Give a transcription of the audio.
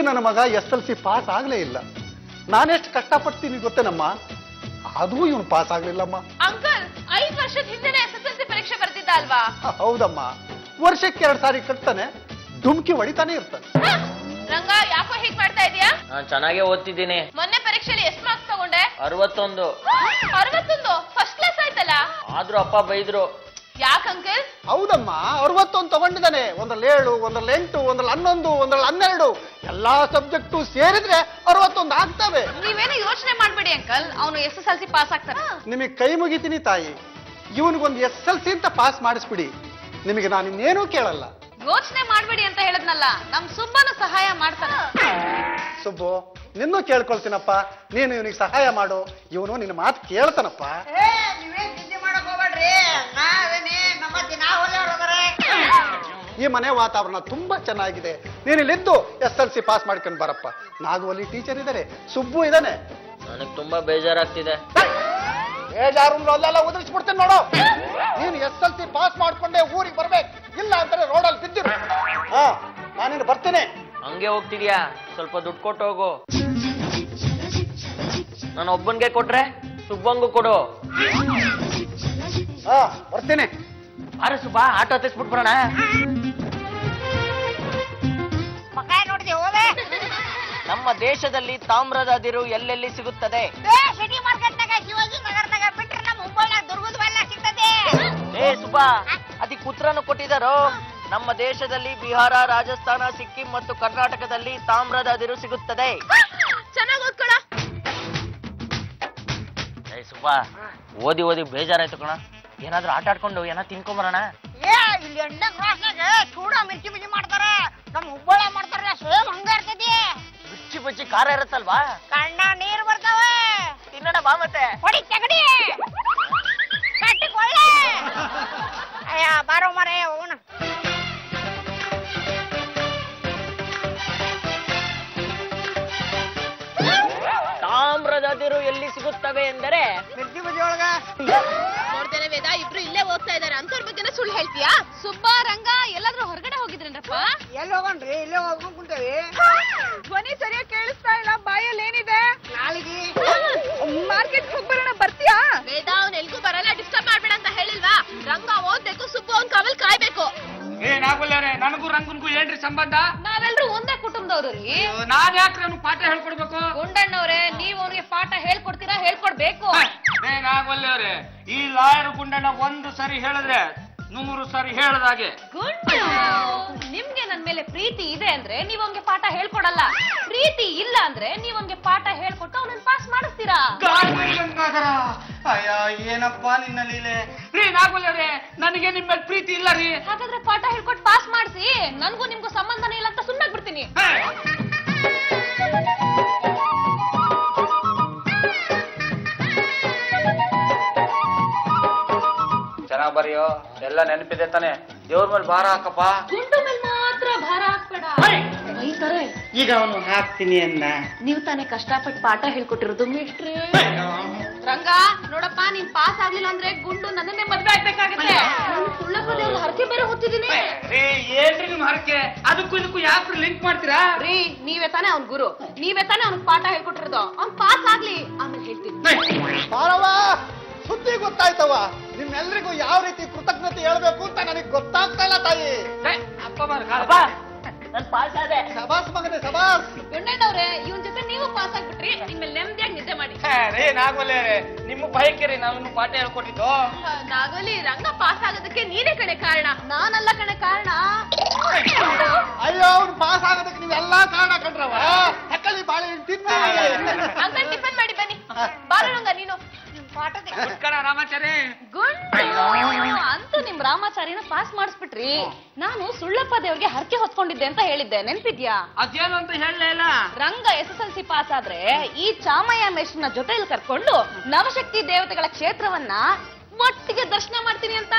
ನನ್ನ ಮಗ SLC pass ಆಗ್ಲೇ ಇಲ್ಲ. ನಾನೆಷ್ಟು ಕಷ್ಟಪಡ್ತೀನಿ ಗೊತ್ತೇನಮ್ಮ, ಅದು ಇವನು ಪಾಸ್ ಆಗ್ಲಿಲ್ಲಮ್ಮ. ಅಂಕಲ್ 5 ವರ್ಷದ ಹಿಂದೆನೆ SSLC ಪರೀಕ್ಷೆ ಬರ್ತಿದ್ದ ಅಲ್ವಾ? ಹೌದಮ್ಮ, ವರ್ಷಕ್ಕೆ 2 ಸಾರಿ ಕಟ್ತಾನೆ, ಡುಮ್ಕಿ ಹೊಡಿತಾನೆ ಇರ್ತಾನೆ. ರಂಗ ಯಾಕೋ ಹೀಗ್ ಮಾಡ್ತಾ ಇದೀಯಾ? ನಾನು ಚೆನ್ನಾಗೇ ಓದ್ತಿದ್ದೀನಿ. ಮೊನ್ನೆ ಪರೀಕ್ಷೆಯಲ್ಲಿ ಎಷ್ಟು ಮಾರ್ಕ್ಸ್ ತಗೊಂಡೆ? 61. 61 ಫಸ್ಟ್ ಕ್ಲಾಸ್ ಆಯ್ತಲ್ಲ. ಆದ್ರೂ ಅಪ್ಪ ಬೈದ್ರು. ಯಾಕ ಅಂಕಲ್? ಹೌದಮ್ಮ, 61 ತಗೊಂಡಿದ್ದಾನೆ. 1ರಲ್ಲಿ 7, 1ರಲ್ಲಿ 8, 1ರಲ್ಲಿ 11, 1ರಲ್ಲಿ 12 ಎಲ್ಲಾ ಸಬ್ಜೆಕ್ಟು ಸೇರಿದ್ರೆ 61 ಆಗ್ತವೆ. ನೀವೇನು ಯೋಚನೆ ಮಾಡ್ಬೇಡಿ ಅಂಕಲ್, ಅವನು SSLC ಪಾಸ್ ಆಗ್ತಾನೆ. ನಿಮಗೆ ಕೈ ಮುಗಿತೀನಿ ತಾಯಿ, ಇವನಿಗೊಂದು SLC ಅಂತ ಪಾಸ್ ಮಾಡಿಸ್ಬಿಡಿ, ನಿಮಗೆ ನಾನು ಇನ್ನೇನೂ ಕೇಳಲ್ಲ. ಯೋಚನೆ ಮಾಡ್ಬೇಡಿ ಅಂತ ಹೇಳದ್ನಲ್ಲ, ನಮ್ ಸುಬ್ಬನ ಸಹಾಯ ಮಾಡ್ತಾನ. ಸುಬ್ಬು, ನಿನ್ನೂ ಕೇಳ್ಕೊಳ್ತೀನಪ್ಪ, ನೀನು ಇವನಿಗೆ ಸಹಾಯ ಮಾಡು, ಇವನು ನಿನ್ನ ಮಾತು ಕೇಳ್ತಾನಪ್ಪ. ಈ ಮನೆ ವಾತಾವರಣ ತುಂಬಾ ಚೆನ್ನಾಗಿದೆ, ನೀನು ಇಲ್ಲಿದ್ದು SLC ಪಾಸ್ ಮಾಡ್ಕೊಂಡು ಬರಪ್ಪ. ನಾಗವಲ್ಲಿ ಟೀಚರ್ ಇದ್ದಾರೆ, ಸುಬ್ಬು ಇದ್ದಾನೆ. ನನಗೆ ತುಂಬಾ ಬೇಜಾರಾಗ್ತಿದೆ. ಬೇಜಾರು ಅಲ್ಲೆಲ್ಲ ಉದುರಿಸ್ಬಿಡ್ತೇನೆ ನೋಡು. ನೀನು SLC ಪಾಸ್ ಮಾಡ್ಕೊಂಡೆ ಊರಿಗೆ ಬರ್ಬೇಕು, ಇಲ್ಲ ಅಂತಾರೆ ರೋಡಲ್ಲಿ ಬಿದ್ದಿರು. ಹಾ, ನಾನಿನ್ನು ಬರ್ತೇನೆ. ಹಂಗೆ ಹೋಗ್ತಿದ್ಯಾ? ಸ್ವಲ್ಪ ದುಡ್ಡು ಕೊಟ್ಟು ಹೋಗು. ನಾನು ಒಬ್ಬನ್ಗೆ ಕೊಟ್ರೆ ಸುಬ್ಬಂಗೂ ಕೊಡು. ಹಾ, ಬರ್ತೇನೆ. ಅರೆ ಸುಬ್ಬ, ಆಟೋ ಹತ್ತಿಸ್ಬಿಟ್ಟು ಬರೋಣ. ನಮ್ಮ ದೇಶದಲ್ಲಿ ತಾಮ್ರದ ಅದಿರು ಎಲ್ಲೆಲ್ಲಿ ಸಿಗುತ್ತದೆ? ಏ ಸುಬ್ಬ, ಅದಕ್ಕೆ ಉತ್ತರನು ಕೊಟ್ಟಿದ್ದಾರೋ. ನಮ್ಮ ದೇಶದಲ್ಲಿ ಬಿಹಾರ, ರಾಜಸ್ಥಾನ, ಸಿಕ್ಕಿಂ ಮತ್ತು ಕರ್ನಾಟಕದಲ್ಲಿ ತಾಮ್ರದ ಅದಿರು ಸಿಗುತ್ತದೆ. ಚೆನ್ನಾಗಿ ಓದ್ಕೊಳ. ಏ ಸುಬ್ಬ, ಓದಿ ಓದಿ ಬೇಜಾರಾಯ್ತು ಕಣ. ಏನಾದ್ರೂ ಆಟ ಆಡ್ಕೊಂಡು ಏನಾದ್ರು ತಿನ್ಕೊಂಬರೋಣ. ಇಲ್ಲಿ ಎಣ್ಣೆ ಕ್ರಾಸ್ನಾಗ ಚೂಡ ಮಿರ್ಚಿ ಬಿಜಿ ಮಾಡ್ತಾರೆ, ನಮ್ ಹುಬ್ಬಳ್ಳಿ ಮಾಡ್ತಾರಲ್ಲ ಸೇಮ್ ಹಂಗ ಇರ್ತದೆ. ರುಚಿ ಬಜ್ಜಿ ಖಾರ ಇರುತ್ತಲ್ವಾ? ಕಣ್ಣ ನೀರ್ ಬರ್ತಾವೆ. ತಿನ್ನೋಣ ಬಾ ಮತ್ತೆ. ಹೊಡಿ ತಗಡಿ ಕಟ್ಟಿಕೊಳ್ಳೆ. ಅಯ್ಯ ಬಾರೋ ಮರೆ ಹೋಗೋಣ. ತಾಮ್ರದ ಅದಿರು ಎಲ್ಲಿ ಸಿಗುತ್ತವೆ ಎಂದರೆ ಮಿರ್ಚಿ ಬಜಿ ಒಳಗ. ನೋಡ್ತೇನೆ ವೇದ, ಇಬ್ರು ಇಲ್ಲೇ ಓದ್ತಾ ಇದಾರೆ, ಅಂತವ್ರ ಬಗ್ಗೆನೇ ಸುಳ್ಳು ಹೇಳ್ತೀಯಾ? ಸುಬ್ಬ, ರಂಗ ಎಲ್ಲಾದ್ರೂ ಹೊರಗಡೆ ಹೋಗಿದ್ರೇನ್ರಪ್ಪ? ಎಲ್ಲಿ ಹೋಗಣ್ರಿ, ಇಲ್ಲೇ ಹೋಗ್ಕೊಂಡ್ ಕುಂತೇವಿ. ಧ್ವನಿ ಸರಿಯಾಗಿ ಕೇಳಿಸ್ತಾ ಇಲ್ಲ, ಬಾಯಲ್ಲಿ ಏನಿದೆ? ನಾಳೆಗೆ ಮಾರ್ಕೆಟ್ ಹೋಗ್ಬರೋಣ, ಬರ್ತೀಯಾ? ವೇದ, ಅವ್ನ ಎಲ್ಗೂ ಬರಲ್ಲ, ಡಿಸ್ಟರ್ಬ್ ಮಾಡ್ಬೇಡ ಅಂತ ಹೇಳಿಲ್ವಾ? ರಂಗ ಓದ್ಬೇಕು, ಸುಬ್ಬು ಅವ್ನ್ ಕಾವಲ್ ಕಾಯ್ಬೇಕು. ಏನಾಗಲ್ಲೇ, ನನಗೂ ರಂಗನ್ಗೂ ಏನ್ರಿ ಸಂಬಂಧ? ನಾವೆಲ್ರೂ ಒಂದೇ ಕುಟುಂಬದವ್ರು ರೀ. ನಾನ್ ಯಾಕ್ರಿ ಅವ್ನು ಪಾಠ ಹೇಳ್ಕೊಡ್ಬೇಕು? ಗುಂಡಣ್ಣವ್ರೆ, ನೀವ್ ಅವ್ನಿಗೆ ಪಾಠ ಹೇಳ್ಕೊಡ್ತೀರಾ? ಹೇಳ್ಕೊಡ್ಬೇಕು. ಏನಾಗಲ್ಲೇ, ಈ ಲಾಯರ್ ಗುಂಡಣ್ಣ 1 ಸರಿ ಹೇಳಿದ್ರೆ 100 ಸರಿ ಹೇಳದಾಗೆ. ಗುಂಡು, ನಿಮ್ಗೆ ನನ್ ಮೇಲೆ ಪ್ರೀತಿ ಇದೆ ಅಂದ್ರೆ ನೀವ್ ಅವ್ನಿಗೆ ಪಾಠ ಹೇಳ್ಕೊಡಲ್ಲ. ಪ್ರೀತಿ ಇಲ್ಲ ಅಂದ್ರೆ ನೀವ್ ಅವ್ನಿಗೆ ಪಾಠ ಹೇಳ್ಕೊಟ್ಟು ಅವನನ್ನ ಪಾಸ್ ಮಾಡಿಸ್ತೀರಾ? ಅಯ್ಯ, ಏನಪ್ಪಾ ನಿನ್ನ ಲೀಲೆ. ರೀ ನಾಗವಲ್ಲವ್ರೆ, ನನಗೆ ನಿಮ್ಮ ಮೇಲೆ ಪ್ರೀತಿ ಇಲ್ಲ ರೀ. ಹಾಗಾದ್ರೆ ಪಾಠ ಹೇಳ್ಕೊಟ್ಟು ಪಾಸ್ ಮಾಡಿಸಿ, ನನ್ಗೂ ನಿಮ್ಗೂ ಸಂಬಂಧನೇ ಇಲ್ಲ ಅಂತ ಸುಮ್ಮನೆ ಬಿಡ್ತೀನಿ. ಚೆನ್ನಾಗ್ ಬರೆಯೋ, ಎಲ್ಲ ನೆನಪಿದೆ ತಾನೆ. ದೇವ್ರ ಮೇಲೆ ಭಾರ ಹಾಕಪ್ಪ. ಗುಂಡು ಮೇಲೆ ಮಾತ್ರ ಭಾರ ಹಾಕ್ಬೇಡ. ಬೈತಾರೆ. ಈಗ ಅವನು ಹಾಕ್ತೀನಿ ಅನ್ನ. ನೀವ್ ತಾನೇ ಕಷ್ಟಪಟ್ಟು ಪಾಠ ಹೇಳ್ಕೊಟ್ಟಿರೋದು ಮೇಷ್ಟ್ರೆ. ರಂಗ ನೋಡಪ್ಪ, ನೀನ್ ಪಾಸ್ ಆಗ್ಲಿಲ್ಲ ಅಂದ್ರೆ ಗುಂಡು ನನ್ನನ್ನೇ ಮದ್ವೆ ಆಗ್ಬೇಕಾಗತ್ತೆ. ನಾನು ಸುಳ್ಳಪ್ಪದೇವ್ರ ಹರಕೆ ಬೇರೆ ಹೊತ್ತಿದ್ದೀನಿ. ಏನ್ರಿ ನಿಮ್ ಹರಕೆ? ಅದಕ್ಕೂ ಇದಕ್ಕೂ ಯಾಕ್ರಿ ಲಿಂಕ್ ಮಾಡ್ತೀರಾ? ರೀ, ನೀವೇ ತಾನೇ ಅವ್ನ್ ಗುರು, ನೀವೇ ತಾನೇ ಅವ್ನಿಗೆ ಪಾಠ ಹೇಳ್ಕೊಟ್ಟಿರೋದು. ಅವ್ನ್ ಪಾಸ್ ಆಗ್ಲಿ, ಆಮೇಲೆ ಹೇಳ್ತೀನಿ. ಸುದ್ದಿ ಗೊತ್ತಾಯ್ತವ, ನಿಮ್ಮೆಲ್ರಿಗೂ ಯಾವ ರೀತಿ ಕೃತಜ್ಞತೆ ಹೇಳ್ಬೇಕು ಅಂತ ನನಗೆ ಗೊತ್ತಾಗ್ತಾ ಇಲ್ಲ ತಾಯಿ. ಅಪ್ಪ ನನ್ ಪಾಸ್ ಆದೆ. ಸಬಾಸ್ ಮಗನೇ, ಸಬಾಸ್. ಗುಂಡಣ್ಣವ್ರೆ, ಇವನ್ ಜೊತೆ ನೀವು ಪಾಸ್ ಆಗ್ಬಿಟ್ರಿ, ಇನ್ಮೇಲೆ ನೆಮ್ಮದಿಯಾಗಿ ನಿದ್ದೆ ಮಾಡಿ. ರೇ ನಾಗವಲ್ಲೇ, ನಿಮ್ಮ ಭಯಕ್ಕೆ ನಾನು ಪಾಠ ಹೇಳ್ಕೊಟ್ಟಿದ್ದು. ನಾಗಲಿ, ರಂಗ ಪಾಸ್ ಆಗೋದಕ್ಕೆ ನೀನೇ ಕಣೆ ಕಾರಣ, ನಾನಲ್ಲ ಕಣೆ ಕಾರಣ. ಅಯ್ಯೋ, ಅವ್ನು ಪಾಸ್ ಆಗೋದಕ್ಕೆ ನೀವೆಲ್ಲಾ ಕಾರಣ ಕಂಡ್ರವ. ಹಕ್ಕಳಿ ಬಾಳೆ ತಿನ್ನ ಅಂಕಲ್ ಟಿಫನ್ ಮಾಡಿ ಬನ್ನಿ. ಬಾರೋ ರಂಗ ನೀನು. ರಾಮಾಚಾರಿ ಗುಂಡು, ಅಂತೂ ನಿಮ್ ರಾಮಾಚಾರಿನ ಪಾಸ್ ಮಾಡಿಸ್ಬಿಟ್ರಿ. ನಾನು ಸುಳ್ಳಪ್ಪ ದೇವ್ರಿಗೆ ಹರಕೆ ಹೊತ್ಕೊಂಡಿದ್ದೆ ಅಂತ ಹೇಳಿದ್ದೆ, ನೆನ್ಪಿದ್ಯಾ? ಅದೇನು ಅಂತ ಹೇಳಲೇ ಇಲ್ಲ. ರಂಗ SSLC ಪಾಸ್ ಆದ್ರೆ ಈ ಚಾಮಯ್ಯ ಮೇಷ್ಟ್ರನ್ನ ಜೊತೆಲಿ ಕರ್ಕೊಂಡು ನವಶಕ್ತಿ ದೇವತೆಗಳ ಕ್ಷೇತ್ರವನ್ನ ಒಟ್ಟಿಗೆ ದರ್ಶನ ಮಾಡ್ತೀನಿ ಅಂತ.